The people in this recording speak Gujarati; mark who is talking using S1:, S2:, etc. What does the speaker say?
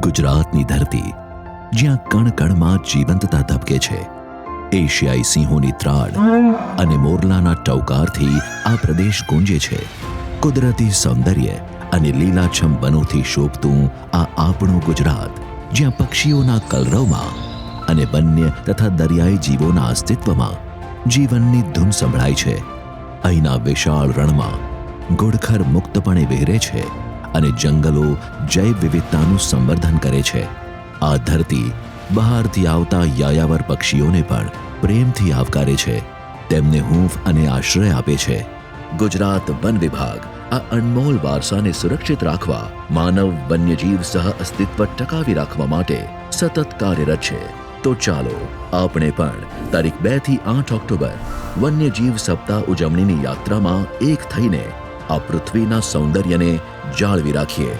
S1: ગુજરાતની ધરતી, જ્યાં કણ કણમાં જીવંતતા ધબકે છે. એશિયાઈ સિંહોની ત્રાડ અને મોરલાના ટવકારથી આ પ્રદેશ ગુંજે છે. કુદરતી સૌંદર્ય અને લીલાછમ વનોથી શોભતું આ આપણું ગુજરાત, જ્યાં પક્ષીઓના કલરવમાં અને વન્ય તથા દરિયાઈ જીવોના અસ્તિત્વમાં જીવનની ધૂન સંભળાય છે. અહીંના વિશાળ રણમાં ઘુડખર મુક્તપણે વિહરે છે અને જંગલો જૈવ વિવિધતાનું સંવર્ધન કરે છે. આ ધરતી બહારથી આવતા યાયાવર પક્ષીઓને પણ પ્રેમથી આવકારે છે, તેમને હૂંફ અને આશ્રય આપે છે. ગુજરાત વન વિભાગ આ અનમોલ વારસાને સુરક્ષિત રાખવા, માનવ વન્યજીવ સહ અસ્તિત્વ ટકાવી રાખવા માટે સતત કાર્યરત છે. તો ચાલો આપણે પણ તારીખ 2 થી 8 ઓક્ટોબર વન્યજીવ સપ્તાહ ઉજવણીની યાત્રામાં એક થઈને આ પૃથ્વીના સૌંદર્યને જાળવી રાખીએ.